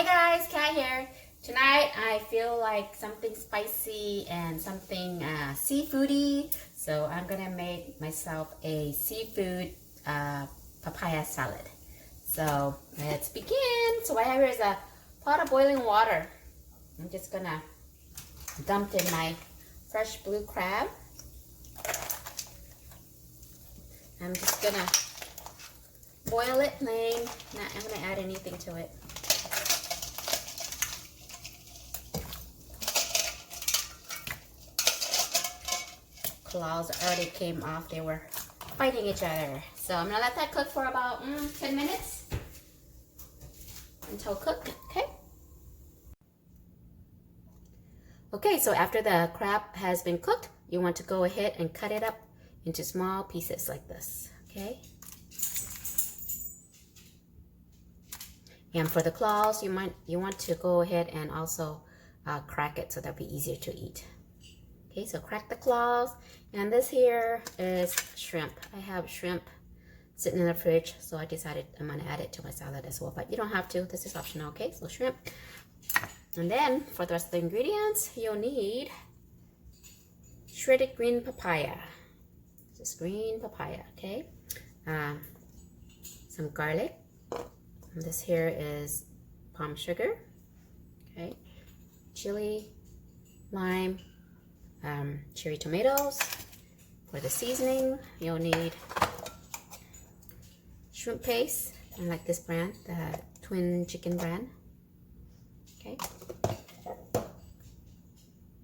Hi guys, Kat here. Tonight I feel like something spicy and something seafoody, so I'm gonna make myself a seafood papaya salad. So let's begin. So what I have here is a pot of boiling water. I'm just gonna dump in my fresh blue crab. I'm just gonna boil it plain. Not gonna add anything to it. Claws already came off. They were fighting each other. So I'm gonna let that cook for about 10 minutes until cooked. Okay, so after the crab has been cooked, you want to go ahead and cut it up into small pieces like this. Okay. And for the claws, you want to go ahead and also crack it so that'll be easier to eat. Okay, so crack the claws. And this here is shrimp. I have shrimp sitting in the fridge, so I decided I'm gonna add it to my salad as well, but you don't have to. This is optional, okay? So shrimp. And then for the rest of the ingredients, you'll need shredded green papaya. This is green papaya, okay? Some garlic. And this here is palm sugar, okay? Chili, lime, cherry tomatoes. For the seasoning, you'll need shrimp paste. I like this brand, the twin chicken brand. Okay.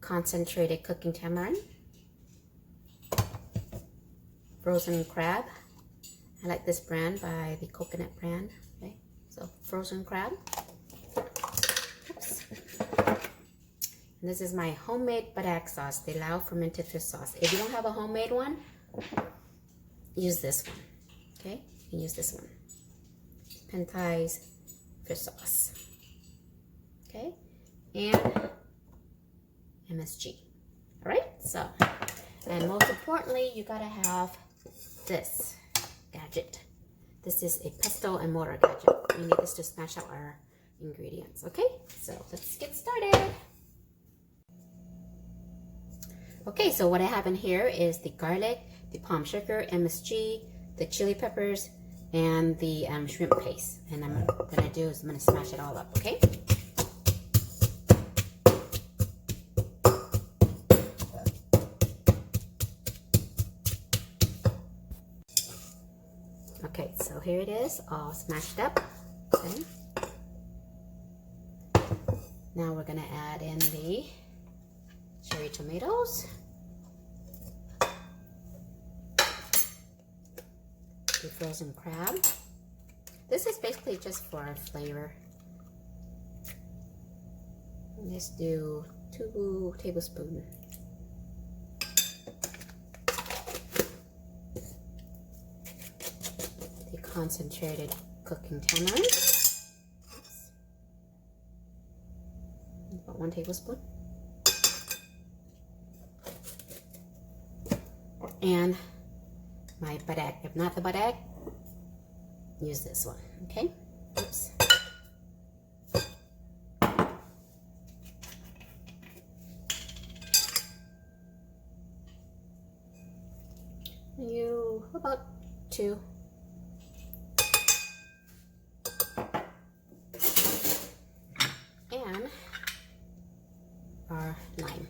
Concentrated cooking tamarind. Frozen crab. I like this brand by the coconut brand. Okay. So frozen crab. Oops. And this is my homemade badak sauce, the Lao fermented fish sauce. If you don't have a homemade one, use this one. Okay, you can use this one. Pentized fish sauce. Okay, and MSG. All right, so, and most importantly, you gotta have this gadget. This is a pestle and mortar gadget. We need this to smash out our ingredients. Okay, so let's get started. Okay, so what I have in here is the garlic, the palm sugar, MSG, the chili peppers, and the shrimp paste. And what I'm gonna do is I'm gonna smash it all up, okay? Okay, so here it is, all smashed up. Okay. Now we're gonna add in the cherry tomatoes, the frozen crab. This is basically just for flavor. Let's do 2 tablespoons. The concentrated cooking tamarind. Oops. About 1 tablespoon. And my badak. If not the badak, use this one, okay? Oops. About 2. And our lime.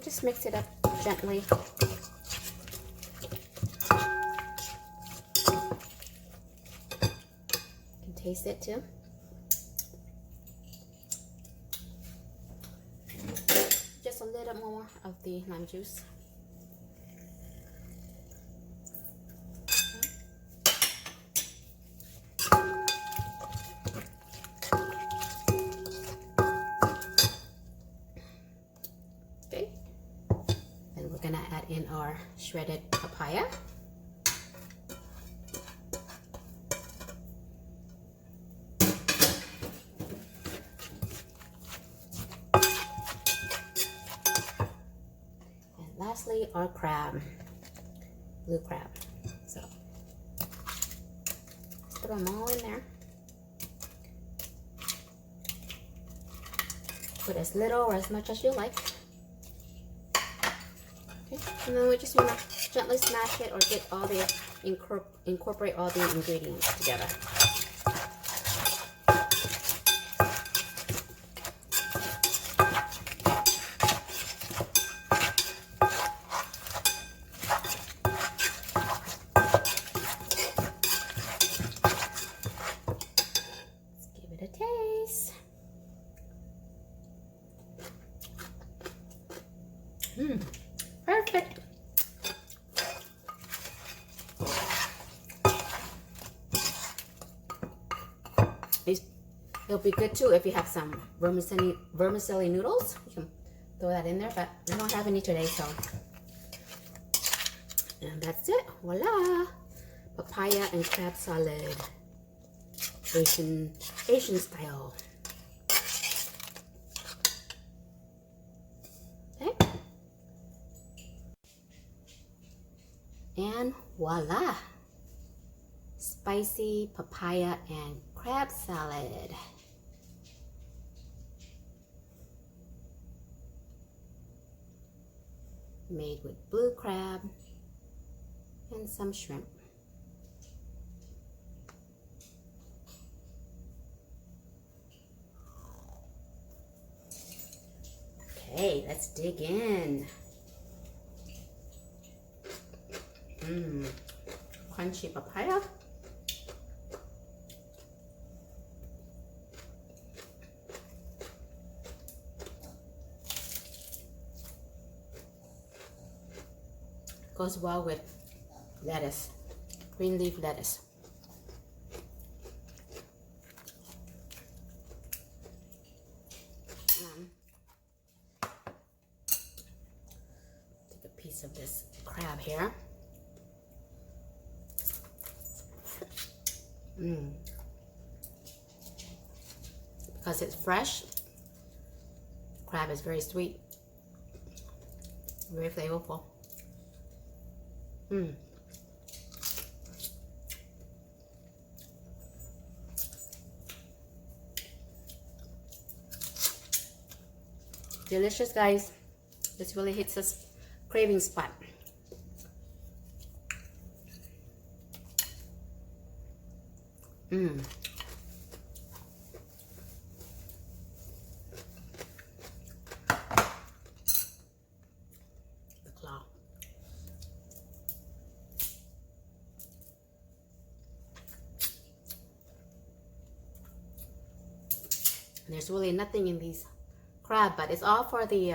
Just mix it up gently. You can taste it too. Just a little more of the lime juice. gonna add in our shredded papaya. And lastly, our crab, blue crab. So throw them all in there. Put as little or as much as you like. Okay. And then we just want to gently smash it or get all the incorporate all the ingredients together. Let's give it a taste. Perfect. It'll be good too if you have some vermicelli noodles. You can throw that in there, but I don't have any today, so. And that's it. Voila! Papaya and crab salad. Asian style. Okay. And voila! Spicy papaya and crab salad. Made with blue crab and some shrimp. Okay, let's dig in. Crunchy papaya. Goes well with lettuce, green leaf lettuce. Take a piece of this crab here. Because it's fresh, crab is very sweet, very flavorful. Delicious, guys. This really hits us craving spot. The claw. And there's really nothing in these crab, but it's all for the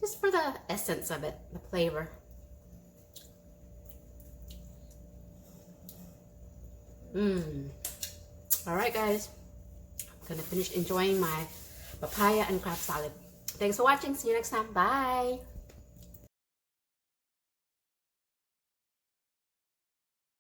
just for the essence of it, the flavor. All right, guys, I'm gonna finish enjoying my papaya and crab salad. Thanks for watching. See you next time. Bye.